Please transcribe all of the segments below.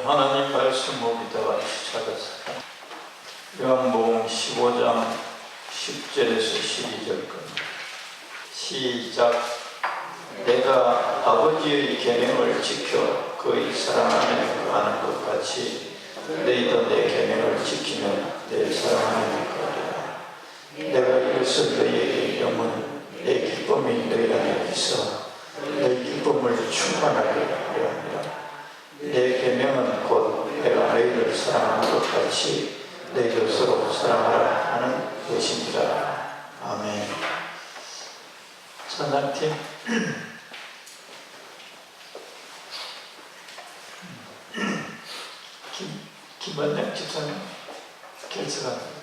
하나님 말씀 우리가 같이 찾아서 요한복음 15장 10절에서 12절까지 시작. 내가 아버지의 계명을 지켜 그의 사랑 안에 거하는 것 같이 너희도 내 계명을 지키면 내 사랑 안에 거하리라. 내가 이것을 너희에게 이름은 내 기쁨이 너희 안에 있어 너희 기쁨을 충만하게 하려 합니다. 내 계명은 곧 내가 너희를 사랑하는 것 같이 너희도 서로 사랑하라 하는 것입니다. 아멘. 찬양팀 김원장 집사님 결석합니다.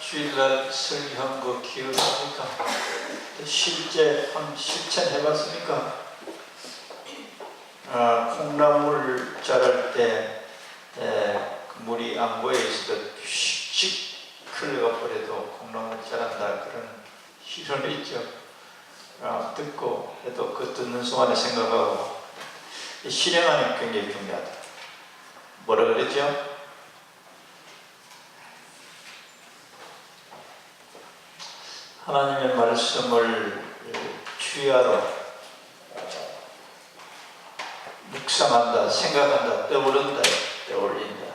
주일날 설교한 거 기억합니까? 실제 한번 실천해봤습니까? 콩나물 자랄 때 물이 안 고여 있어도 휙 흘러가 버려도 콩나물 자란다 그런 희론이 있죠. 듣고 해도 그 듣는 순간에 생각하고 실행하는 게 굉장히 중요하다. 뭐라 그랬죠? 하나님의 말씀을 주야로 묵상한다, 생각한다, 떠오른다, 떠올린다.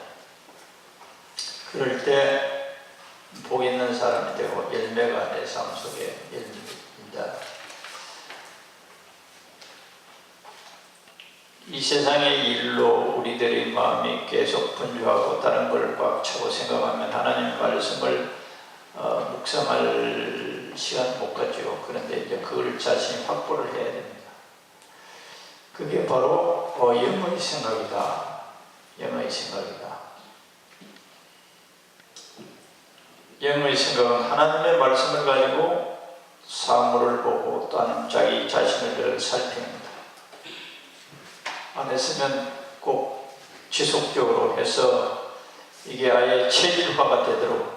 그럴 때 복 있는 사람이 되고 열매가 내 삶 속에 열립니다. 이 세상의 일로 우리들의 마음이 계속 분주하고 다른 걸 꽉 차고 생각하면 하나님의 말씀을 묵상할 시간 못 갖죠. 그런데 이제 그걸 자신이 확보를 해야 됩니다. 그게 바로 영의 생각이다. 영의 생각이다. 영의 생각은 하나님의 말씀을 가지고 사물을 보고 또한 자기 자신을 살핍니다. 안 했으면 꼭 지속적으로 해서 이게 아예 체질화가 되도록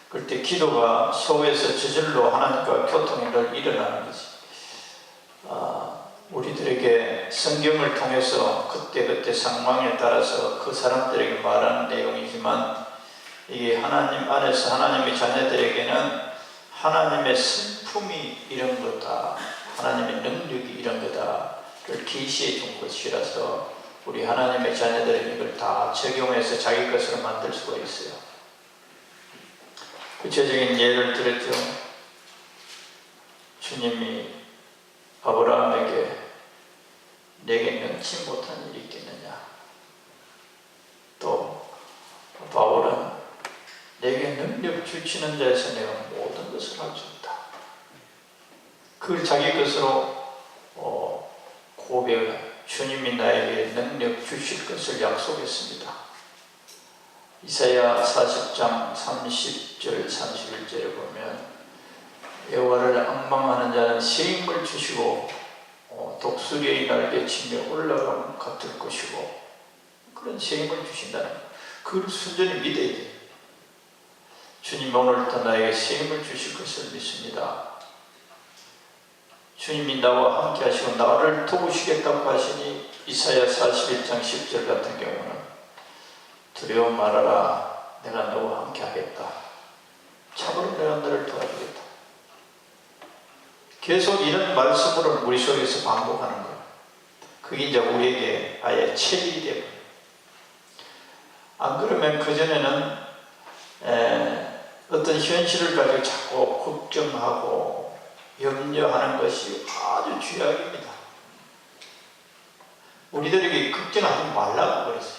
그때 기도가 속에서 저절로 하나님과 교통이 일어나는 거지. 우리들에게 성경을 통해서 그때 상황에 따라서 그 사람들에게 말하는 내용이지만 이게 하나님 안에서 하나님의 자녀들에게는 하나님의 성품이 이런 거다, 하나님의 능력이 이런 거다를 계시해 준 것이라서 우리 하나님의 자녀들에게 이걸 다 적용해서 자기 것으로 만들 수가 있어요. 구체적인 예를 들었죠. 주님이 아브라함에게 주시는 자에서 내가 모든 것을 할 수 있다. 그걸 자기 것으로 고백을, 주님이 나에게 능력 주실 것을 약속했습니다. 이사야 40장 30절 31절에 보면 여호와를 앙망하는 자는 새 힘을 주시고 독수리의 날개치며 올라가면 같을 것이고, 그런 새 힘을 주신다는 것, 그걸 순전히 믿어야 돼요. 주님 오늘부터 나에게 새 힘을 주실 것을 믿습니다. 주님이 나와 함께 하시고 나를 도우시겠다고 하시니 이사야 41장 10절 같은 경우는 두려워 말아라, 내가 너와 함께 하겠다. 참으로 내가 너를 도와주겠다. 계속 이런 말씀으로 우리 속에서 반복하는 거예요. 그게 이제 우리에게 아예 체질이 되고, 안 그러면 그전에는 어떤 현실을 가지고 자꾸 걱정하고 염려하는 것이 아주 죄악입니다. 우리들에게 걱정하지 말라고 그랬어요.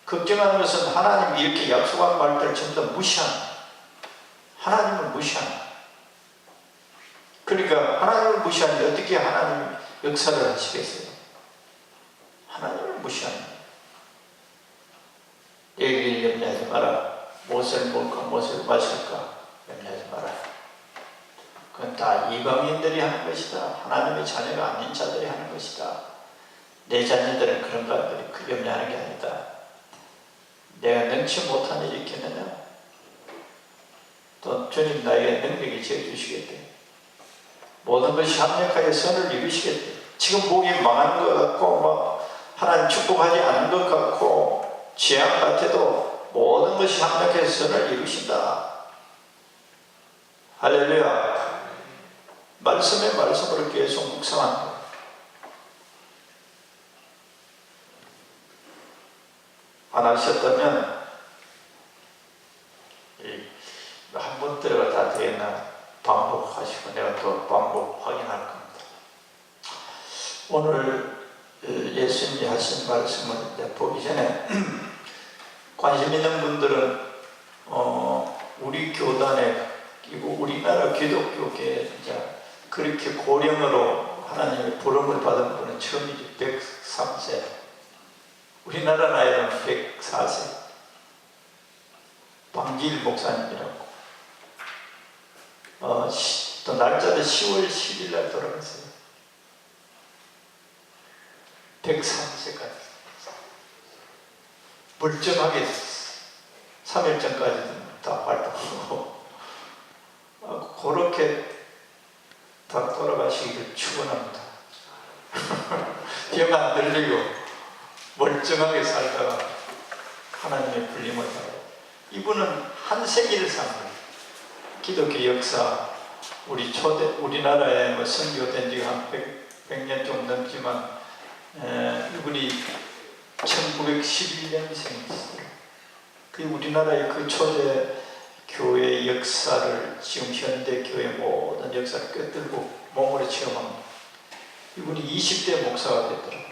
걱정하는 것은 하나님이 이렇게 약속한 말들을 전부 다 무시하는, 하나님을 무시하는. 그러니까 하나님을 무시하는데 어떻게 하나님 역사를 하시겠어요? 하나님을 무시하는 거예요. 얘기를 염려하지 마라. 무엇을 먹을까, 무엇을 마실까 염려하지 마라. 그건 다 이방인들이 하는 것이다. 하나님의 자녀가 아닌 자들이 하는 것이다. 내 자녀들은 그런 것들이 염려하는 게 아니다. 내가 능치 못한 일이 있겠느냐? 또 주님 나에게 능력이 지어주시겠대. 모든 것이 합력하여 선을 이루시겠대. 지금 목이 망하는 것 같고 하나님 축복하지 않는 것 같고 재앙 같아도 모든 것이 합력해서 선을 이루신다. 할렐루야. 말씀에 말씀으로 계속 묵상하는 거예요. 안 하셨다면 한 번 들어가 다 되나 반복하시고 내가 또 반복 확인할 겁니다. 오늘 예수님이 하신 말씀을 보기 전에 관심 있는 분들은 우리 교단에, 우리나라 기독교계 그렇게 고령으로 하나님의 부름을 받은 분은 처음이지. 103세. 우리나라 나이는 104세. 방지일 목사님이라고. 또 날짜도 10월 10일 날 돌아갔어요. 103세까지. 멀쩡하게 3일 전까지도 다 활동하고, 그렇게 다 돌아가시기를 축원합니다. 병 안 들리고 멀쩡하게 살다가 하나님의 불림을 받아요. 이분은 한 세기를 산 거예요. 기독교 역사, 우리나라에 선교된 지가 한 100년 좀 넘지만, 이분이 1911년생이었어요. 그 우리나라의 그 초대 교회의 역사를, 지금 현대 교회 모든 역사를 꿰뚫고 몸으로 체험합니다. 이분이 20대 목사가 됐더라고요.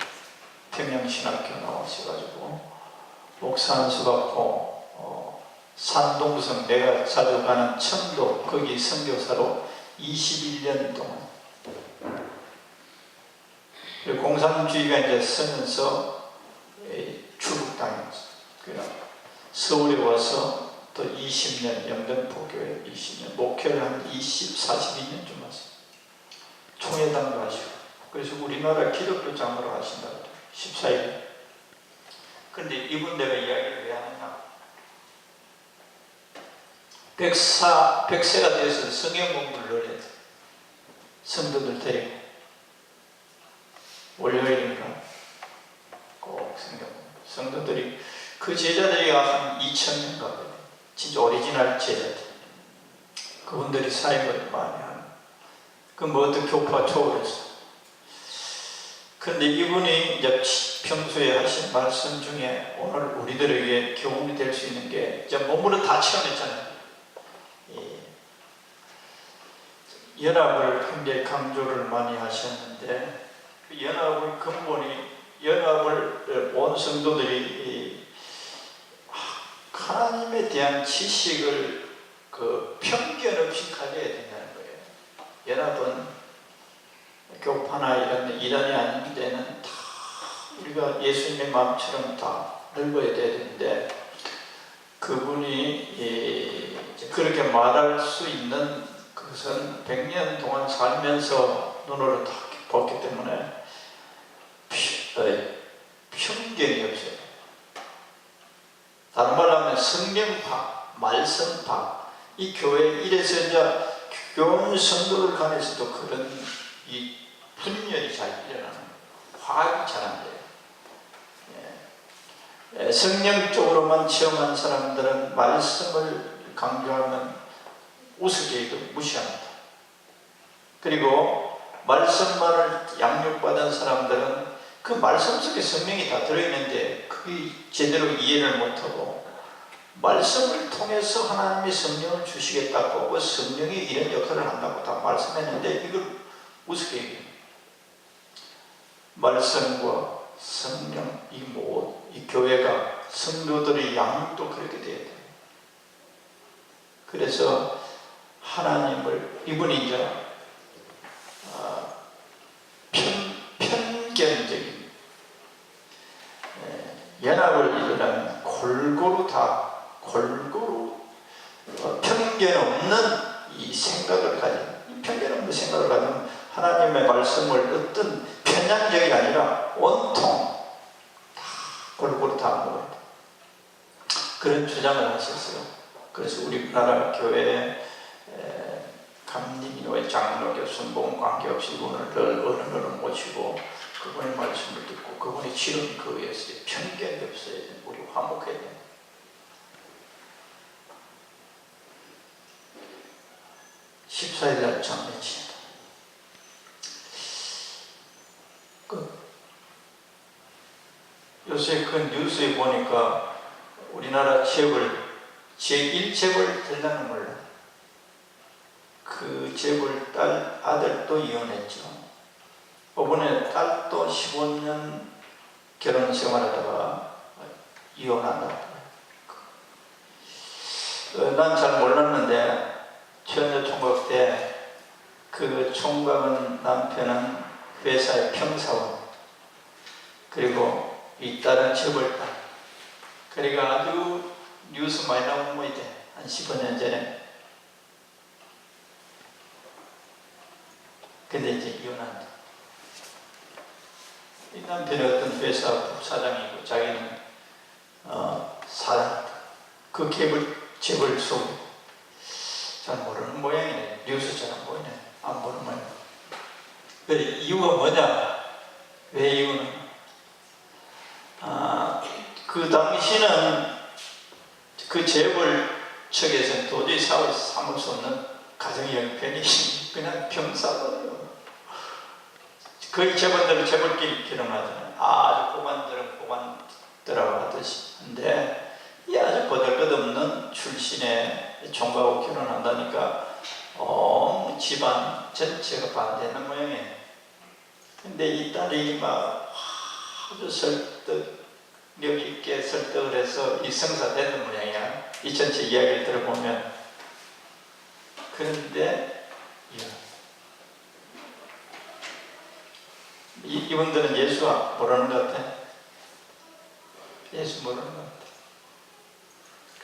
평양신학교 나오셔가지고 목사 안수 받고 산동성, 내가 자주 가는 청도, 거기 선교사로 21년 동안. 그리고 공산주의가 이제 서면서 출국당했어요. 서울에 와서 또 20년, 영등포교회 20년, 목회를 한 42년쯤 왔어요. 총회당도 하시고. 그래서 우리나라 기독교 장로로 하신다고 해요. 14일. 근데 이분 내가 이야기를 왜 하느냐. 104세가 돼서 성경 공부를 넣어야 돼. 성도들 데리고. 월요일인가 꼭 성경 공부. 성도들이, 그 제자들이 한 2000명 가거든요. 진짜 오리지널 제자들. 그분들이 사역을 많이 하는. 그 뭐든 교파 초월했어. 근데 이분이 이제 평소에 하신 말씀 중에 오늘 우리들에게 교훈이 될 수 있는 게, 이제 몸으로 다 체험했잖아요. 연합을 굉장히 강조를 많이 하셨는데, 그 연합의 근본이, 연합을 온 성도들이 하나님에 대한 지식을 그 편견 없이 가져야 된다는 거예요. 연합은 교파나 이런 이단이 아닌 데는 다 우리가 예수님의 마음처럼 다 넓어야 되는데, 그분이 그렇게 말할 수 있는 그것은 100년 동안 살면서 눈으로 다 봤기 때문에 편견이 없어요. 다른 말로 하면 성령파, 말씀파, 이 교회 이래서 이제 교원 성도들 간에서도 그런 이 분열이 잘 일어나는 거예요. 화합이 잘 안 돼요. 성령적으로만 체험한 사람들은 말씀을 강조하면 우습게 무시합니다. 그리고 말씀만을 양육받은 사람들은 그 말씀 속에 성령이 다 들어있는데 그게 제대로 이해를 못하고, 말씀을 통해서 하나님이 성령을 주시겠다고 성령이 이런 역할을 한다고 다 말씀했는데 이걸 우습게 얘기해요. 말씀과 성령, 이 교회가 성도들의 양육도 그렇게 돼야 돼요. 그래서 하나님을, 이분이 이제 편견적인 연합을 이루려면 골고루 편견 없는 이 생각을 가진, 편견 없는 생각을 가진 하나님의 말씀을 어떤 편향적이 아니라 온통 다 골고루 다 먹어야 돼. 그런 주장을 하셨어요. 그래서 우리나라 교회에 감리교회 장로, 교순봉 관계없이 이분을 어른으로 모시고 그분의 말씀을 듣고 그분의 치료는 그 위에서 편견이 없어야 돼. 우리 화목해야 돼. (14일날) 장례치다. 요새 그 뉴스에 보니까 우리나라 재벌 제1재벌 될라는 몰라. 그 재벌 딸 아들도 이혼했죠. 이번에 딸도 15년 결혼 생활하다가 이혼한다고. 난 잘 몰랐는데 처녀 총각 때 그 총각은 남편은 회사의 평사원, 그리고 이 딸은 재벌딸. 그러니까 아주 뉴스 많이 나온 모이대. 한 15년 전에. 근데 이제 이혼한다. 이 남편이 어떤 회사 부사장이고 자기는 사장. 그 재벌 속에 잘 모르는 모양이네. 뉴스처럼 보이네. 안 보는 모양. 그래, 이유가 뭐냐? 왜 이유는? 그 당시는 그 재벌 측에서는 도저히 사업을 삼을 수 없는 가정의 형편이 그냥 평사거든요. 거의 재벌들은 재벌끼리 결혼하잖아요. 아주 고관들은 고관들하고 하듯이. 근데 이 아주 보잘것없는 출신의 총각하고 결혼한다니까 집안 전체가 반대하는 모양이에요. 근데 이 딸이 막 아주 설득력 있게 설득을 해서 이 성사되는 모양이야. 이 전체 이야기를 들어보면. 그런데 이분들은 예수 모르는 것 같아. 예수 모르는 것 같아.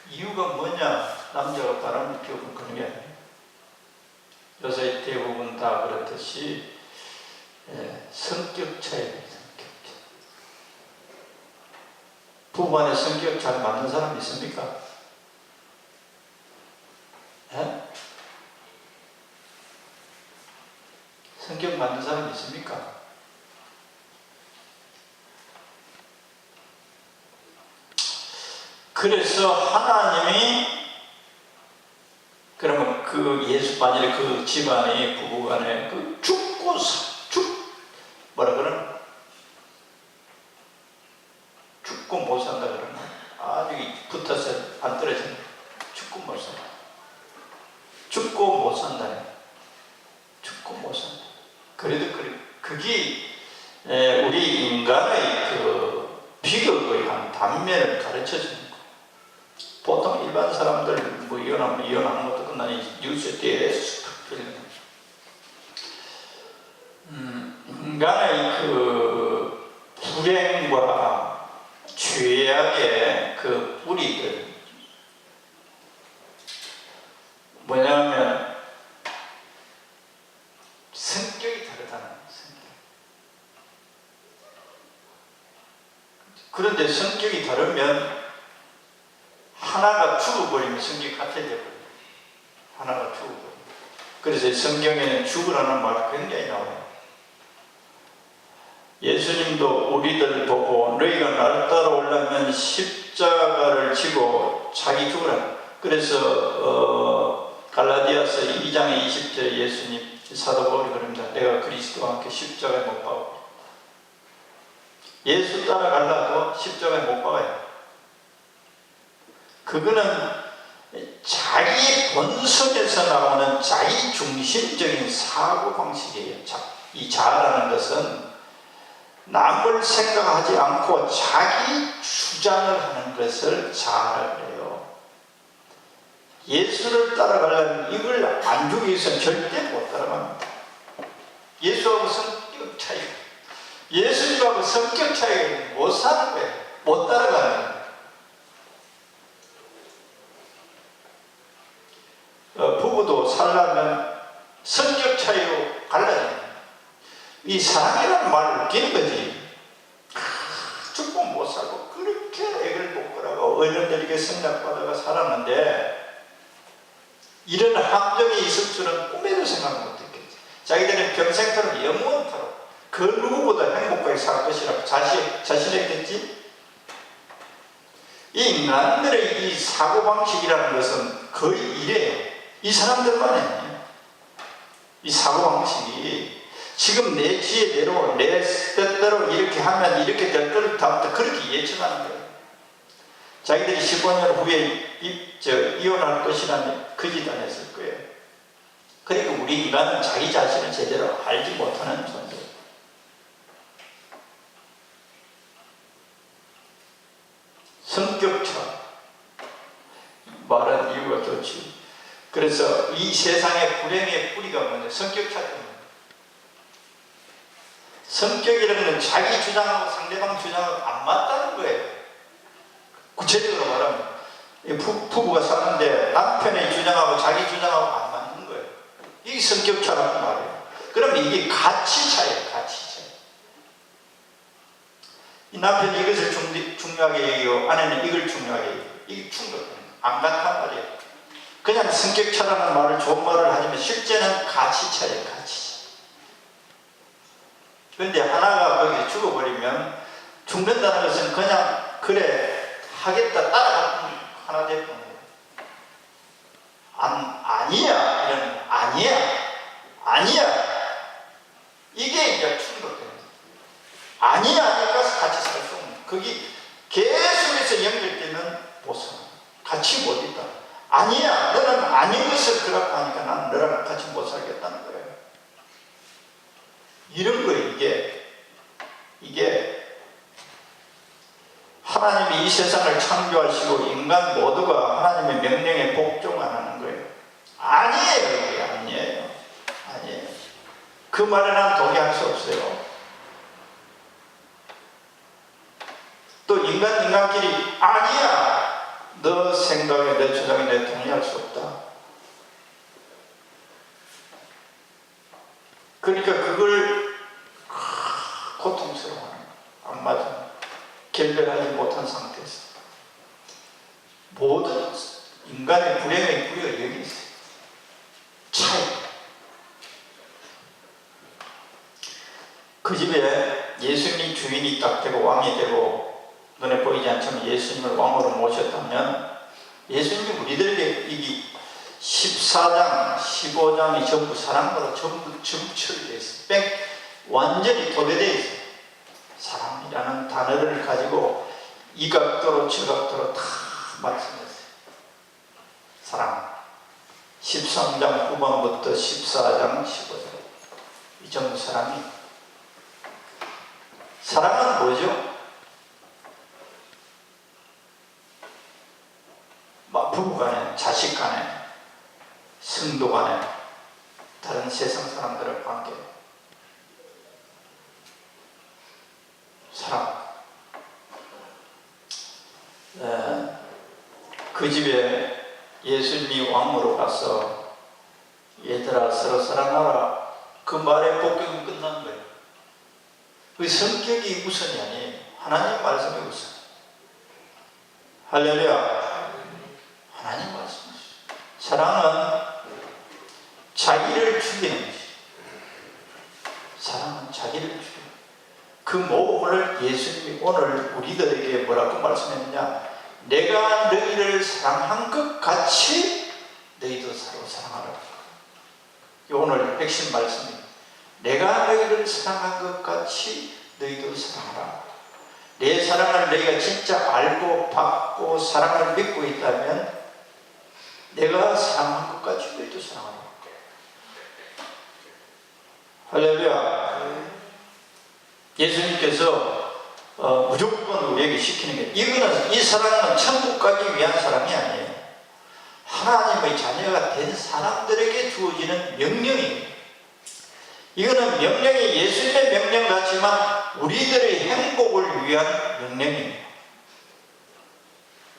이유가 뭐냐? 남자가 바람을 피우고 그런 게 아니에요. 요새 대부분 다 그렇듯이 성격 차이입니다. 성격 차이. 부부간에 성격 잘 맞는 사람 있습니까? 성격 맞는 사람 있습니까? 그래서 하나님이, 그러면 그 예수만일 그 집안의 부부간에 그 뭐라 그러나? 죽고 못 산다 그러나? 아주 붙어서 안 떨어진다. 죽고 못 산다. 죽고 못 산다네. 죽고 못 산다. 그래도 그게 우리 인간의 그 비극의 한 단면을 가르쳐 주는 거예요. 보통 일반 사람들 뭐 이혼하는 것도 나는 뉴스 계속 들리는 인간의 그 불행과 죄악의 그 뿌리들 뭐냐면 성격이 다르다는 거예요. 그런데 성격이 다르면 하나가 죽어버리면 성격이 같아져 버려요. 하나가 죽어버려요. 그래서 성경에는 죽으라는 말이 굉장히 나와요. 예수님도 우리들 보고 너희가 나를 따라오려면 십자가를 지고 자기 죽으라. 그래서 갈라디아서 2장 20절 예수님 사도 바울이 그럽니다. 내가 그리스도와 함께 십자가에 못 박아. 예수 따라가려고 십자가에 못 박아요. 그거는 자기 본성에서 나오는 자기 중심적인 사고방식이에요. 이 자아라는 것은 남을 생각하지 않고 자기 주장을 하는 것을 자아라고 해요. 예수를 따라가려면 이걸 안 주기 위해서는 절대 못 따라갑니다. 예수하고 성격 차이, 예수님하고 성격 차이가 못 사는 거예요. 못 따라가는 거예요. 부부도 살려면 성격 차이로 갈라져요. 이 사랑이라는 말을 웃기는 거지. 죽고 못 살고 그렇게 애를 못 끌어가고 어른들에게 생략받아가 살았는데 이런 함정이 있을 줄은 꿈에도 생각 못했겠지. 자기들은 평생토록 영원토록 그 누구보다 행복하게 살 것이라고 자신했겠지. 이 인간들의 이 사고방식이라는 것은 거의 이래요. 이 사람들만 해요. 이 사고방식이 지금 내 지혜대로 내 뜻대로 이렇게 하면 이렇게 될 걸 다음부터 그렇게 예측하는 거예요. 자기들이 15년 후에 이혼할 것이라는 거짓 안 했을 거예요. 그러니까 우리 인간은 자기 자신을 제대로 알지 못하는 존재예요. 성격차 말한 이유가 좋지. 그래서 이 세상의 불행의 뿌리가 뭐냐? 성격차 때문에. 성격이라는 건 자기 주장하고 상대방 주장하고 안 맞다는 거예요. 구체적으로 말하면 부부가 사는데 남편의 주장하고 자기 주장하고 안 맞는 거예요. 이게 성격차라는 말이에요. 그러면 이게 가치 차이예요. 가치 차이. 이 남편이 이것을 중요하게 얘기하고 아내는 이걸 중요하게 얘기해요. 이게 충돌합니다. 안 같단 말이에요. 그냥 성격차라는 말을 좋은 말을 하지만 실제는 가치 차이예요. 가치 차이. 그런데 하나가 거기에 죽어버리면 죽는다는 것은 그냥 그래 하겠다 따라가는 하나 되는 거예요. 아니야 이러는 아니야 이게 이제 충돌됩니다. 아니야 하니까 같이 살 수 없는 거기 계속해서 연결되면 못 살아. 같이 못 있다. 아니야 너는 아닌 것을 그렇고 하니까 나는 너랑 같이 못 살겠다는 거예요. 이런 거예요. 이게 하나님이 이 세상을 창조하시고 인간 모두가 하나님의 명령에 복종 안 하는 거예요. 아니에요. 이게 아니에요. 그 말에 난 동의할 수 없어요. 또 인간끼리 아니야. 너 생각에 내 주장에 내 동의할 수 없다. 그러니까 그걸 고통스러워하는 거예요. 안 맞아. 결별하지 못한 상태에서. 모든 인간의 불행의 뿌리가 여기 있어요. 차이. 그 집에 예수님 주인이 딱 되고 왕이 되고 눈에 보이지 않지만 예수님을 왕으로 모셨다면 예수님이 우리들에게 이 14장, 15장이 전부 사랑으로 전부 점철되어 있어요. 완전히 도배되어 있어요. 사랑이라는 단어를 가지고 이 각도로 저 각도로 다 말씀했어요. 사랑. 13장 후반부터 14장, 15장. 이 전부 사랑이. 사랑은 뭐죠? 부부간에, 자식간에 성도 간에 다른 세상 사람들의 관계, 사랑. 그 집에 예수님이 왕으로 가서 얘들아 서로 사랑하라, 그 말의 복격은 끝난 거예요. 그 성격이 우선이 아니에요. 하나님 말씀이 우선. 할렐루야. 하나님 말씀. 사랑은 자기를 죽이는 것이. 사랑은 자기를 죽이는. 그 모범을 예수님이 오늘 우리들에게 뭐라고 말씀했느냐? 내가 너희를 사랑한 것 같이 너희도 서로 사랑하라. 오늘 핵심 말씀입니다. 내가 너희를 사랑한 것 같이 너희도 사랑하라. 내 사랑을 너희가 진짜 알고 받고 사랑을 믿고 있다면 내가 사랑한 것 같이 너희도 사랑하라. 할렐루야. 예수님께서 무조건 우리에게 시키는 게, 이거는, 이 사랑은 천국 가기 위한 사랑이 아니에요. 하나님의 자녀가 된 사람들에게 주어지는 명령이에요. 이거는 명령이 예수님의 명령 같지만 우리들의 행복을 위한 명령이에요.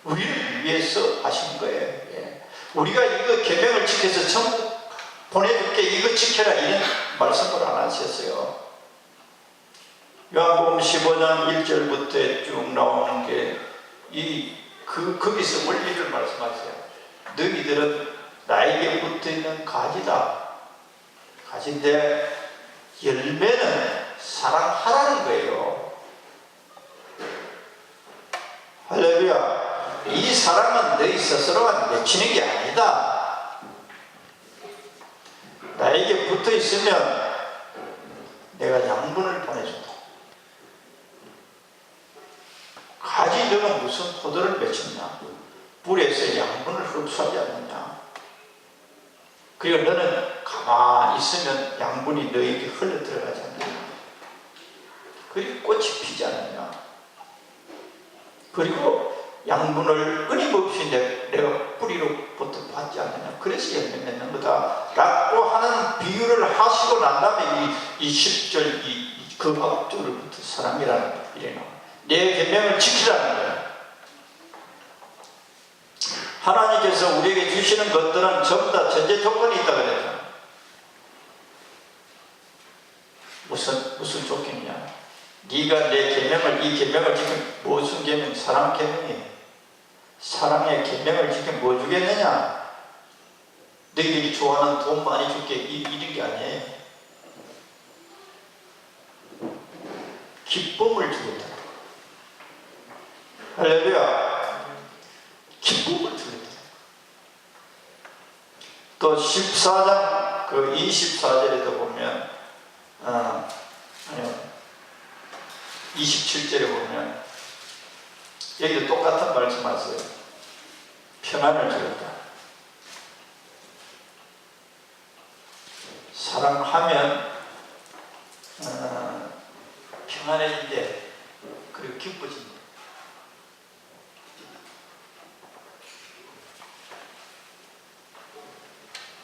우리를 위해서 하신 거예요. 예. 우리가 이거 계명을 지켜서 천국 보내줄게, 이거 지켜라, 이런 말씀을 안 하셨어요. 요한복음 15장 1절부터 쭉 나오는 게 거기서 원리를 말씀하세요. 너희들은 나에게 붙어있는 가지다. 가지인데 열매는 사랑하라는 거예요. 할렐루야. 이 사랑은 너희 스스로가 맺히는 게 아니다. 나에게 붙어있으면 내가 양분을 보내준다. 가지 너는 무슨 포도를 맺혔냐? 뿌리에서 양분을 흡수하지 않느냐? 그리고 너는 가만히 있으면 양분이 너에게 흘러 들어가지 않느냐? 그리고 꽃이 피지 않느냐? 그리고 양분을 끊임없이 내가 뿌리로부터 받지 않느냐? 그래서 열매 맺는 거다 라고 하는 비유를 하시고 난 다음에 이 10절 그 앞절부터 사랑이라는 일이 나와요. 내 계명을 지키라는 거예요. 하나님께서 우리에게 주시는 것들은 전부 다 전제 조건이 있다고 그랬죠. 무슨 조건이냐? 네가 내 계명을, 이 계명을 지키면 무슨 계명? 사랑 계명이에요. 사랑의 계명을 지키면 뭐 주겠느냐? 너희들이 좋아하는 돈 많이 줄게, 이런 게 아니에요. 기쁨을 주겠다. 할렐루야. 기쁨을 주겠다. 또 14장 그 24절에도 보면 아니요 27절에 보면 여기도 똑같은 말씀하세요. 평안을 주겠다. 사랑하면 평안해진대. 그리고 기뻐진대.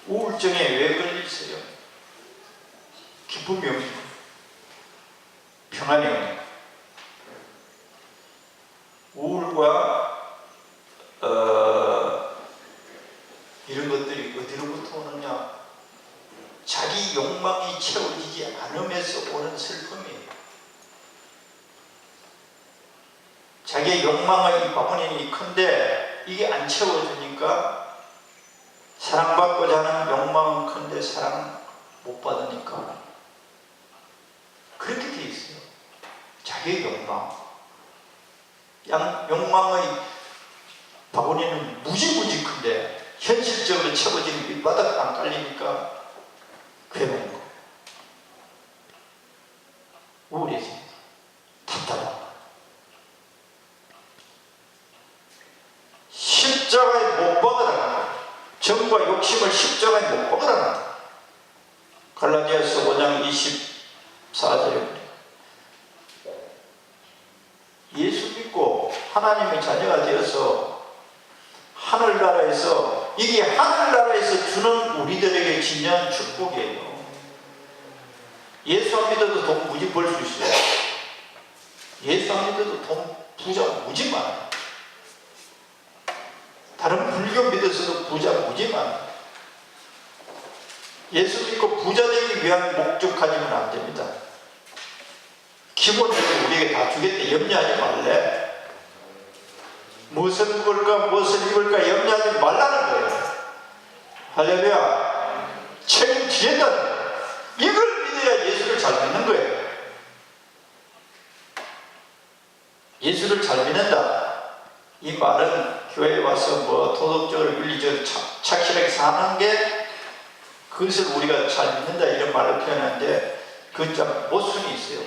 우울증에 왜 걸리세요? 기쁨이 없고 평안이 없고. 우울과 이런 것들이 어디로부터 오느냐? 자기 욕망이 채워지지 않으면서 오는 슬픔이에요. 자기의 욕망의 바구니는 큰데 이게 안 채워지니까 사랑받고자 하는 욕망은 큰데 사랑 못 받으니까 그렇게 돼 있어요. 자기의 욕망의 바구니는 무지무지 큰데 현실적으로 채워지는 밑바닥 안 깔리니까 괴로운 거, 우울해집니다. 답답하고. 십자가에 못 박아달라. 정과 욕심을 십자가에 못 박아달라. 갈라디아서 5장 24절에 예수 믿고 하나님의 자녀가 되어서 하늘나라에서 이게 하늘나라에서 주는 우리들에게 진정한 축복이에요. 예수 안 믿어도 돈 무지 벌 수 있어요. 예수 안 믿어도 돈 부자 무지 많아요. 다른 불교 믿어서도 부자 무지 많아요. 예수 믿고 부자 되기 위한 목적하지는 안 됩니다. 기본적으로 우리에게 다 주겠다 염려하지 말래. 무엇을 먹을까 무엇을 입을까 염려하지 말라는 거예요. 할렐루야. 책임지겠다는 거예요. 이걸 믿어야 예수를 잘 믿는 거예요. 예수를 잘 믿는다. 이 말은 교회에 와서 뭐 도덕적으로 윤리적으로 착실하게 사는 게 그것을 우리가 잘 믿는다 이런 말을 표현하는데 그 참 모순이 있어요.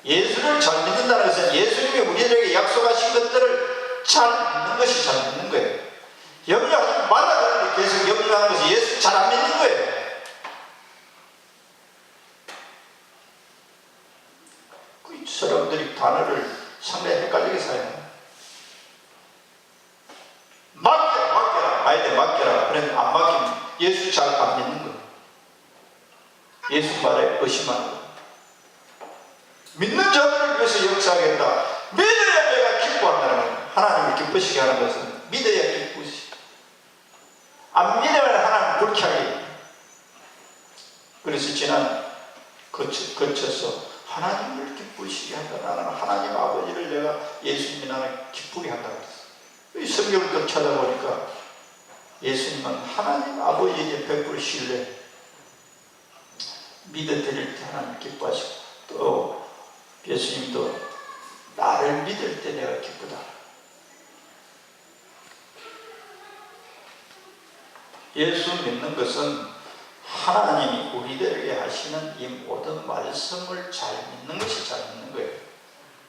예수를 잘 믿는다는 것은 예수님이 우리들에게 약속하신 것들을 잘 믿는 것이 잘 믿는 거예요. 염려하지 말라 그러는데 계속 염려하는 것이 예수 잘 안 믿는 거예요. 그 사람들이 단어를 상당히 헷갈리게 사용해요. 맡겨라 말대 맡겨라. 그런데 안 맡기면 예수 잘 안 믿는 거예요. 예수 말에 의심하는 거예요. 믿는 자들을 위해서 역사하겠다. 믿어야 내가 기뻐한다는 거예요. 하나님이 기쁘시게 하는 것은 믿어야 기쁘시게. 안 믿으면 하나님 불쾌하게. 그래서 지난 거쳐서 하나님을 기쁘시게 한다. 나는 하나님 아버지를 내가 예수님이 나는 기쁘게 한다고 했어. 이 성경을 또 찾아보니까 예수님은 하나님 아버지에게 100% 신뢰. 믿어드릴 때 하나님 기뻐하시고 또 예수님도 나를 믿을 때 내가 기쁘다. 예수 믿는 것은 하나님이 우리들에게 하시는 이 모든 말씀을 잘 믿는 것이 잘 믿는 거예요.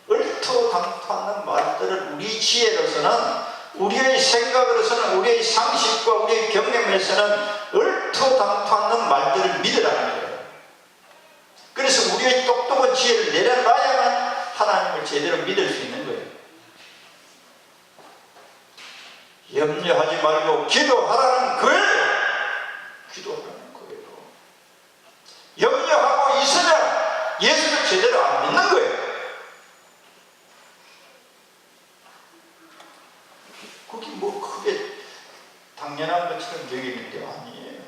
얼토당토하는 말들을 우리 지혜로서는 우리의 생각으로서는 우리의 상식과 우리의 경험에서는 얼토당토하는 말들을 믿으라는 거예요. 그래서 우리의 똑똑한 지혜를 내려놔야만 하나님을 제대로 믿을 수 있는 거예요. 염려하지 말고 기도하라는 거예요. 기도하라는 거예요. 염려하고 있으면 예수를 제대로 안 믿는 거예요. 그게 뭐 크게 당연한 것처럼 여기는 게 아니에요.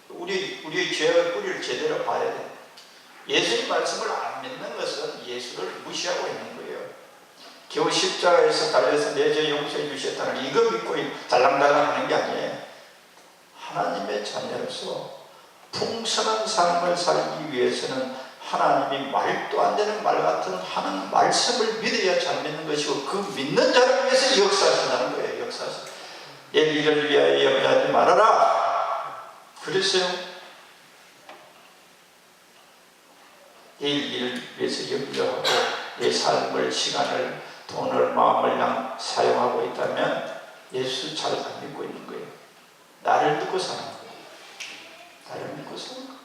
우리의 죄의 뿌리를 제대로 봐야 돼요. 예수의 말씀을 안 믿는 것은 예수를 무시하고 있는 거예요. 겨우 십자가에서 달려서 내 죄 용서해 주셨다는 이거 믿고 달랑달랑 하는 게 아니에요. 하나님의 자녀로서 풍성한 삶을 살기 위해서는 하나님이 말도 안 되는 말 같은 하는 말씀을 믿어야 잘 믿는 것이고 그 믿는 자를 위해서 역사하신다는 거예요. 역사하신. 내일 일을 위하여 염려하지 말아라. 그랬어요. 내일 일을 위해서 염려하고 내 삶을, 시간을, 돈을, 마음을 사용하고 있다면 예수 잘 안 믿고 있는 거예요. 나를 믿고 사는 거예요. 나를 믿고 사는 거예요.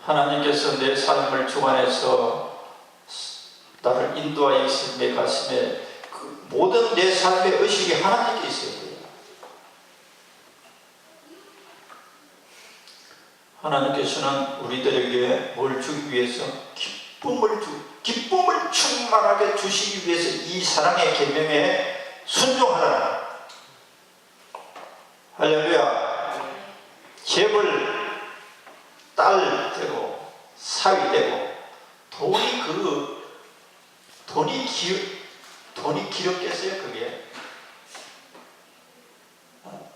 하나님께서 내 삶을 주관해서 나를 인도하여 계신 내 가슴에 그 모든 내 삶의 의식이 하나님께 있어야 돼요. 하나님께서는 우리들에게 뭘 주기 위해서 기쁨을 충만하게 주시기 위해서 이 사랑의 계명에 순종하라. 할렐루야. 재벌 딸 되고 사위 되고 돈이 기럽겠어요. 그게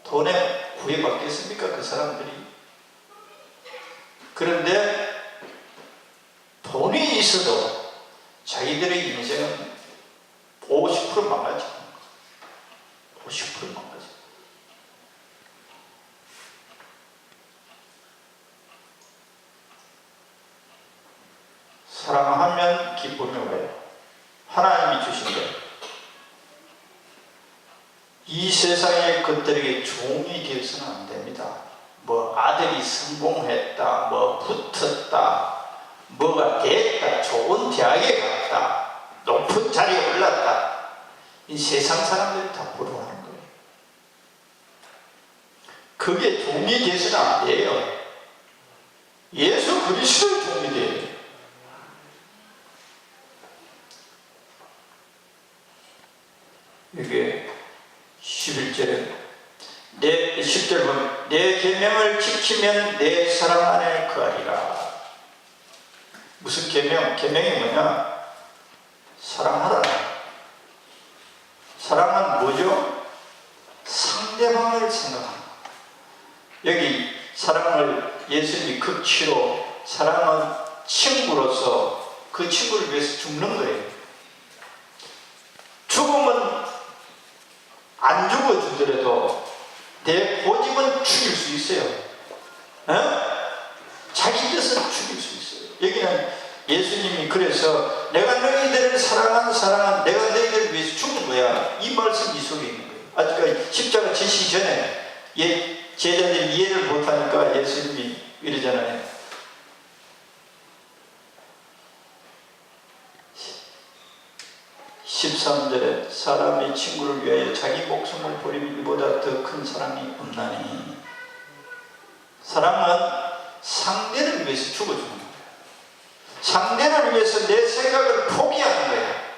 돈에 구애받겠습니까 그 사람들이? 그런데 돈이 있어도 자기들의 인생은 50% 망가져. 50% 망가져. 사랑하면 기쁨이 와요. 하나님이 주신 거예요. 이 세상의 것들에게 종이 되어서는 안 됩니다. 뭐 아들이 성공했다, 뭐 붙었다, 뭐가 됐다, 좋은 대학에 갔다, 높은 자리에 올랐다. 이 세상 사람들이 다 부러워하는 거예요. 그게 종이 돼서는 안 돼요. 예수 그리스도의 종이 돼요. 이게 11절에 10절 보면 내 계명을 지키면 내 사랑 안에 거하리라. 무슨 계명? 계명이 뭐냐? 사랑하라. 사랑은 뭐죠? 상대방을 생각하는 것. 여기 사랑을 예수님이 극치로 사랑은 친구로서 그 친구를 위해서 죽는 거예요. 죽음은 안 죽어주더라도 내 고집은 죽일 수 있어요. 자기 뜻은 죽일 수 있어요. 여기는 예수님이 그래서 내가 너희들을 사랑은 내가 너희들을 위해서 죽는 거야. 이 말씀이 이 속에 있는 거예요. 아직까지 십자가 지시기 전에 제자들이 이해를 못하니까 예수님이 이러잖아요. 13절에 사람이 친구를 위하여 자기 목숨을 버리는 이보다 더 큰 사랑이 없나니. 사랑은 상대를 위해서 죽어주는 거예요. 상대를 위해서 내 생각을 포기하는 거예요.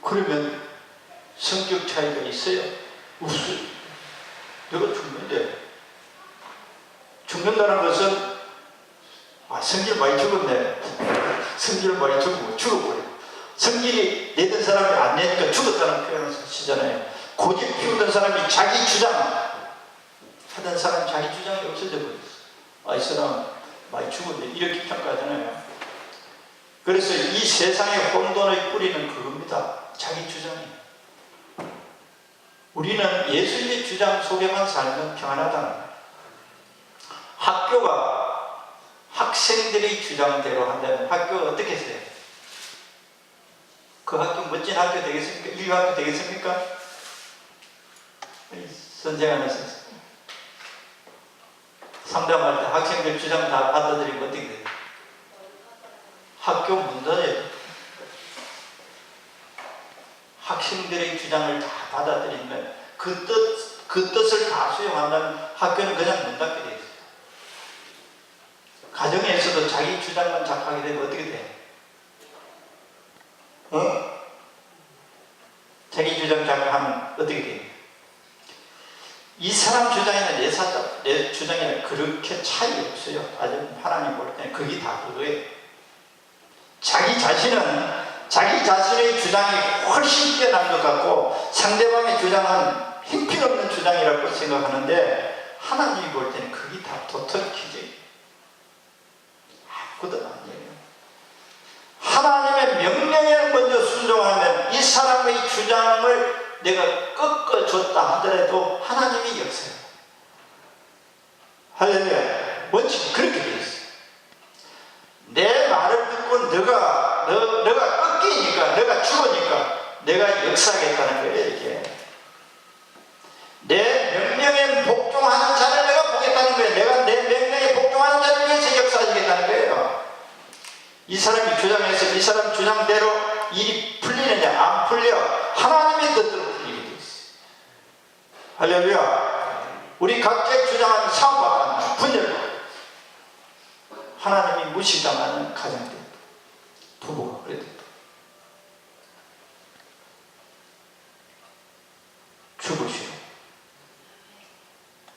그러면 성격 차이가 있어요? 없어요. 내가 죽는데, 죽는다는 것은 성질 많이 죽었네. 성질 많이 죽어버려. 성질이 내던 사람이 안 내니까 죽었다는 표현을 쓰잖아요. 고집 피우던 사람이 자기 주장 하던 사람이 자기 주장이 없어져 버렸어. 이 사람 많이 죽었네. 이렇게 평가하잖아요. 그래서 이 세상의 혼돈의 뿌리는 그겁니다. 자기 주장이. 우리는 예수님의 주장 속에만 살면 평안하다는 거예요. 학교가 학생들의 주장대로 한다면 학교가 어떻게 했어요? 그 학교 멋진 학교 되겠습니까? 인류 학교 되겠습니까? 선생 안에서 상담할 때 학생들 주장 다 받아들이면 어떻게 돼요? 학교 문 닫아야 돼요. 학생들의 주장을 다 받아들이면 그 뜻을 다 수용한다면 학교는 그냥 문 닫게 돼 있어요. 가정에서도 자기 주장만 작하게 되면 어떻게 돼? 자기 주장 작하면 어떻게 돼? 이 사람 주장이나 내 주장이나 그렇게 차이 없어요. 아주 하나님 볼 때는 그게 다 그거예요. 자기 자신은 자기 자신의 주장이 훨씬 뛰어난 것 같고 상대방의 주장은 힘필없는 주장이라고 생각하는데 하나님이 볼 때는 그게 다 도털 기적이에요. 아무것도 아니에요. 하나님의 명령에 먼저 순종하면 이 사람의 주장을 내가 꺾어줬다 하더라도 하나님이 역사해요. 할렐루야. 원칙 그렇게 되어 있어요. 내 말을 듣고 너가 꺾이니까, 너가 죽으니까 내가 역사하겠다는 거예요. 이게 내 명령에 복종하는 자를 내가 보겠다는 거예요. 내가 내 명령에 복종하는 자를 위해서 역사하겠다는 거예요. 이 사람이 주장해서 이 사람 주장대로 일이 풀리느냐 안 풀려 하나님의 뜻대로 풀리게 돼 있어요. 할렐루야. 우리 각자의 주장하는 사고가 분열 하나님이 무시당하는 가정들 부부가 그래도 죽으시오.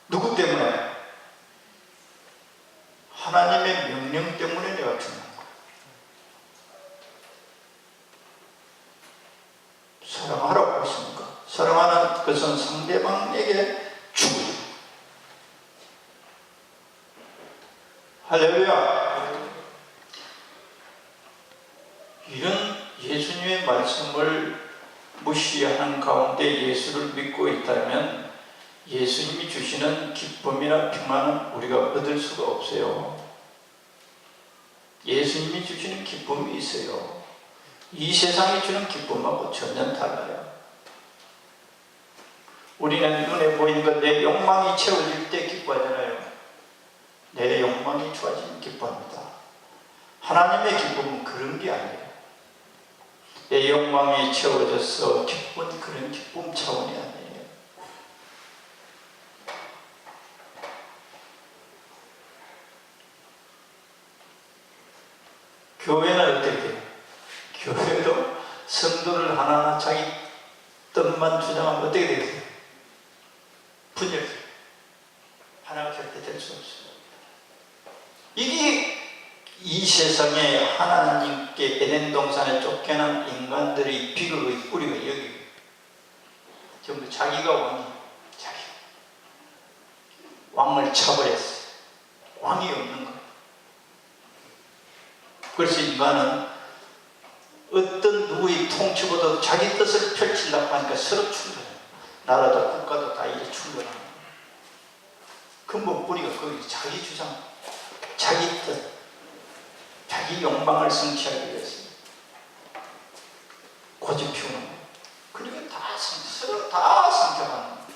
누구 때문에? 하나님의 명령 때문에 내가 죽는 거야. 사랑하라고 했습니까? 사랑하는 것은 상대방에게 죽어요. 할렐루야. 이런 예수님의 말씀을 무시하는 가운데 예수를 믿고 있다면 예수님이 주시는 기쁨이나 평안은 우리가 얻을 수가 없어요. 예수님이 주시는 기쁨이 있어요. 이 세상이 주는 기쁨하고 전혀 달라요. 우리는 눈에 보이는 것, 내 욕망이 채워질 때 기뻐하잖아요. 내 욕망이 좋아지면 기뻐합니다. 하나님의 기쁨은 그런 게 아니에요. 내 욕망이 채워져서 기쁜 그런 기쁨 차원이 아니에요. 교회는 어떻게 해요? 교회도 성도를 하나하나 자기 뜻만 주장하면 어떻게 되겠어요? 분열. 하나가 절대 될 수 없어요. 이게 이 세상에 하나님께 에덴 동산에 쫓겨난 인간들의 비극의 뿌리가 여기. 전부 자기가 왕이, 자기. 왕을 차버렸어요. 왕이 없는 거예요. 그래서 인간은 어떤 누구의 통치보다도 자기 뜻을 펼치려고 하니까 서로 충돌해요. 나라도 국가도 다 이제 충돌하는 거예요. 근본 뿌리가 거기 자기 주장, 자기 뜻, 자기 욕망을 성취하기 위해서 고집 피우는 거예요. 그러니까 서로 다 상처받는 거예요.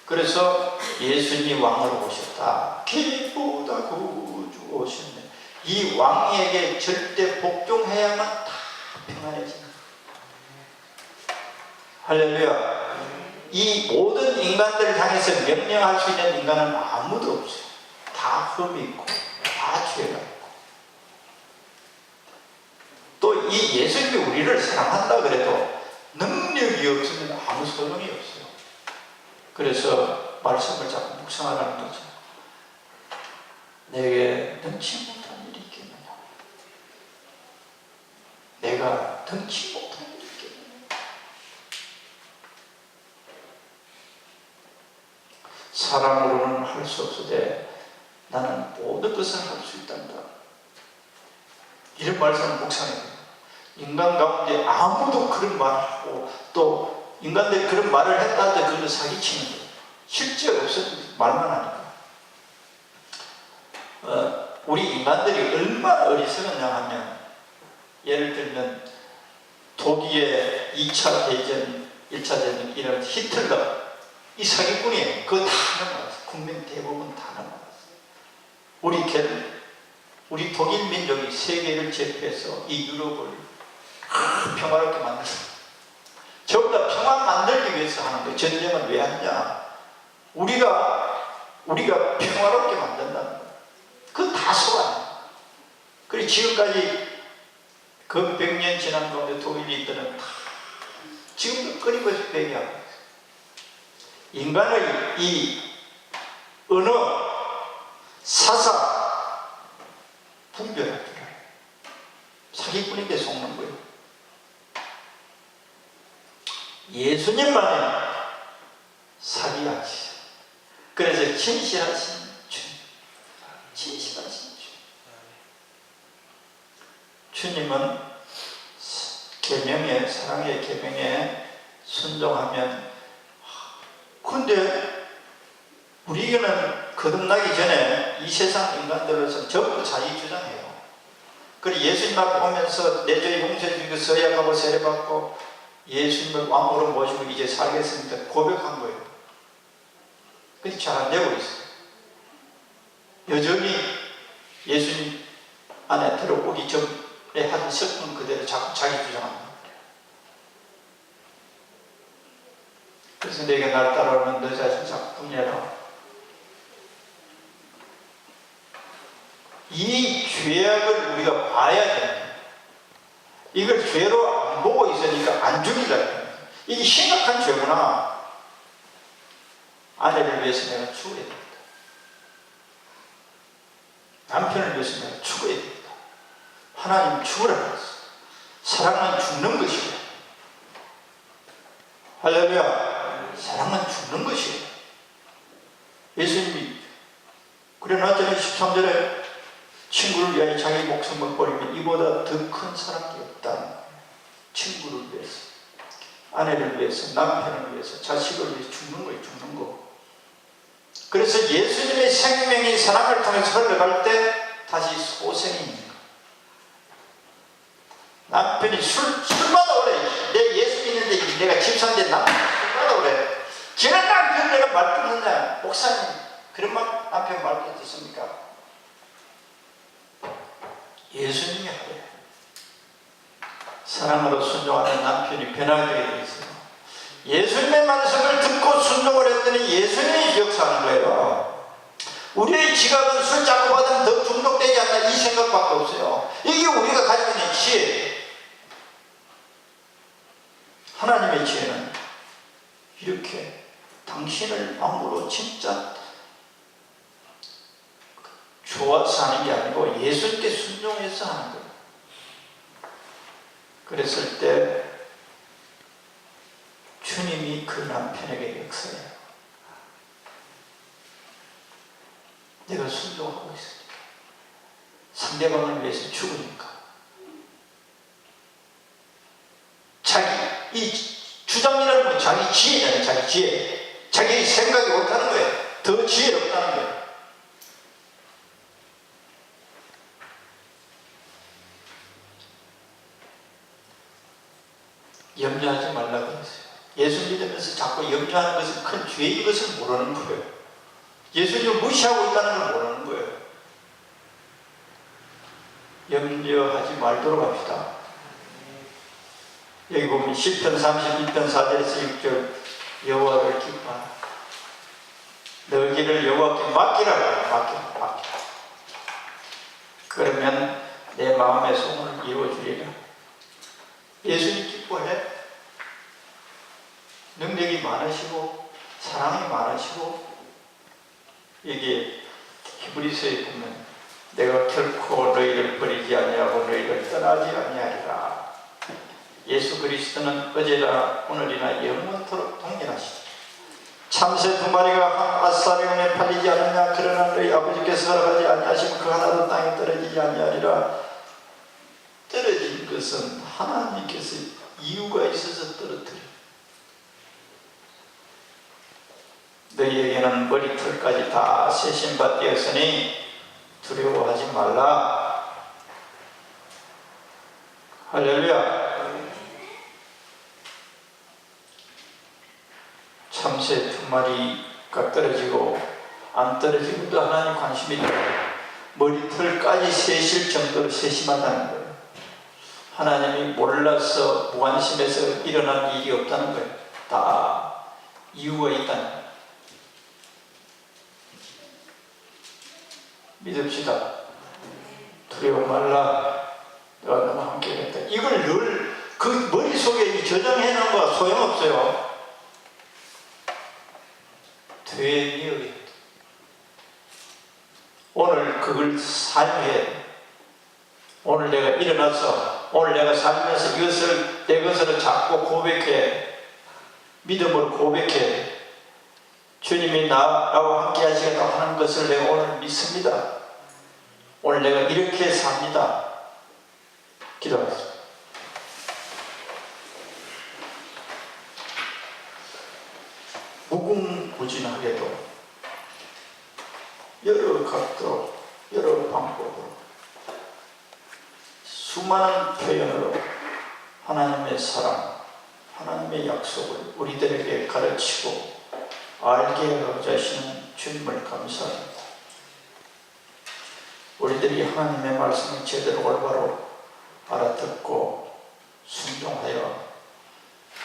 그래서 예수님이 왕으로 오셨다. 기쁘다 구주 오셨네. 이 왕에게 절대 복종해야만 다 평안해지는 거예요. 할렐루야. 이 모든 인간들을 향해서 명령할 수 있는 인간은 아무도 없어요. 다 흠이 있고 다 죄가 있고. 또 이 예수님이 우리를 사랑한다 그래도 능력이 없으면 아무 소용이 없어요. 그래서 말씀을 자꾸 묵상하라는 거죠. 내게 능치 못한 일이 있겠느냐? 내가 능치 못한 일이 있겠느냐? 사람으로는 할 수 없으되 나는 모든 것을 할 수 있단다. 이런 말씀을 묵상해요. 인간 가운데 아무도 그런 말을 하고 또 인간들이 그런 말을 했다 해도 그걸 사기치는 거예요. 실제 없어도 말만 하니까. 우리 인간들이 얼마나 어리석었냐 하면 예를 들면 독일의 2차 대전, 1차 대전 이런 히틀러 이 사기꾼이에요. 그거 다 넘어갔어요. 국민 대부분 다 넘어갔어요. 우리 독일 민족이 세계를 제패해서 이 유럽을 평화롭게 만들었어요. 전부 다 평화 만들기 위해서 하는 거예요. 전쟁을 왜 하냐? 우리가 평화롭게 만든다는 거예요. 그건 다 소관이에요. 그리고 지금까지 그 100년 지난 가운데 독일인들은 다 지금도 끊임없이 배기하고 있어요. 인간의 이 언어, 사상, 분별할 줄 알아요. 사기꾼에게 속는 거예요. 예수님만은 사기 아니시죠. 그래서 진실하신 주님, 진실하신 주님. 주님은 계명에, 사랑의 계명에 순종하면, 근데 우리에게는 거듭나기 전에 이 세상 인간들로서 전부 자기 주장해요. 그리고 예수님 앞에 오면서 내 죄 용서해 주고 서약하고 세례받고 예수님을 왕으로 모시고 이제 살겠습니다 고백한 거예요. 근데 잘 안 되고 있어요. 여전히 예수님 안에 들어오기 전에 한 습관 그대로 자꾸 자기 주장합니다. 그래서 내게 날 따라오면 너 자신 자꾸 분해라. 이 죄악을 우리가 봐야 됩니다. 이걸 죄로 안 보고 있으니까 안 죽이려고. 이게 심각한 죄구나. 아내를 위해서 내가 죽어야 됩니다. 남편을 위해서 내가 죽어야 됩니다. 하나님 죽으라고 했어. 사랑은 죽는 것이에요. 할렐루야. 사랑은 죽는 것이에요. 예수님이 그래 놨잖아요. 13절에 친구를 위하여 자기 목숨을 버리면 이보다 더 큰 사랑이 없다. 친구를 위해서, 아내를 위해서, 남편을 위해서, 자식을 위해서 죽는 거예요. 죽는 거. 그래서 예수님의 생명이 사랑을 통해서 흘러갈 때 다시 소생이 있는 거예요. 남편이 술 받아오래. 내 예수 믿는데 내가 집사인데 남편이 술 받아오래. 저런 남편 내가 말 듣느냐? 목사님 그런 남편 말 듣습니까? 예수님이 하래요. 사랑으로 순종하는 남편이 변하게 되어 있어요. 예수님의 말씀을 듣고 순종을 했더니 예수님이 역사하는 거예요. 우리의 지갑은 술 자꾸 받으면 더 중독되지 않나 이 생각밖에 없어요. 이게 우리가 가지고 있는 지혜. 하나님의 지혜는 이렇게 당신을 마음으로 진짜 좋아서 하는 게 아니고 예수님께 순종해서 하는 거예요. 그랬을 때 주님이 그 남편에게 역사해요. 내가 순종하고 있으니까. 상대방을 위해서 죽으니까. 이 주장이라는 건 자기 지혜잖아요. 자기 지혜. 자기 생각이 옳다는 거예요. 더 지혜롭다는 거예요. 염려하지 말라고 그랬어요. 예수 믿으면서 자꾸 염려하는 것은 큰 죄인 것을 모르는 거예요. 예수님을 무시하고 있다는 걸 모르는 거예요. 염려하지 말도록 합시다. 여기 보면 시편 32편 4절에서 6절 여호와를 기뻐하라. 너 길을 여호와께 맡기라. 맡기라. 그러면 내 마음의 소원을 이루어주리라. 예수님 기뻐해. 능력이 많으시고 사랑이 많으시고 여기 히브리서에 보면 내가 결코 너희를 버리지 아니하고 너희를 떠나지 아니하리라. 예수 그리스도는 어제나 오늘이나 영원토록 동일하시다. 참새 2마리가 한 아사리온에 팔리지 않느냐. 그러나 너희 아버지께서 허락하지 아니하시면 그 하나도 땅에 떨어지지 아니하리라. 떨어진 것은 하나님께서 이유가 있어서 떨어뜨려. 너희에게는 머리털까지 다 세신 바 되었으니 두려워하지 말라. 할렐루야. 참새 2마리가 떨어지고 안 떨어지고도 하나님 관심이 있다. 머리털까지 세실 정도로 세심하다는 거예요. 하나님이 몰라서 무관심해서 일어난 일이 없다는 거예요. 다 이유가 있다는 거예요. 믿읍시다. 두려워 말라. 내가 너무 함께 했다. 이걸 늘 그 머릿속에 저장해 놓은 거 소용없어요. 되니 오늘 그걸 사용해야 돼. 오늘 내가 일어나서 오늘 내가 살면서 이것을 내 것으로 자꾸 고백해. 믿음으로 고백해. 주님이 나하고 함께 하시겠다고 하는 것을 내가 오늘 믿습니다. 오늘 내가 이렇게 삽니다. 기도하겠습니다. 무궁무진하게도 여러 각도 여러 방법으로 수많은 표현으로 하나님의 사랑, 하나님의 약속을 우리들에게 가르치고 알게 하고자 하시는 주님을 감사합니다. 우리들이 하나님의 말씀을 제대로 올바로 알아듣고 순종하여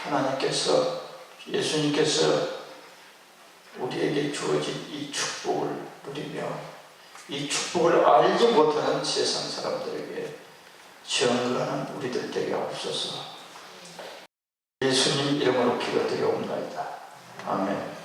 하나님께서 예수님께서 우리에게 주어진 이 축복을 누리며 이 축복을 알지 못하는 세상 사람들에게 증거하는 우리들 되게 없어서 예수님 이름으로 기도드리옵나이다. 아멘.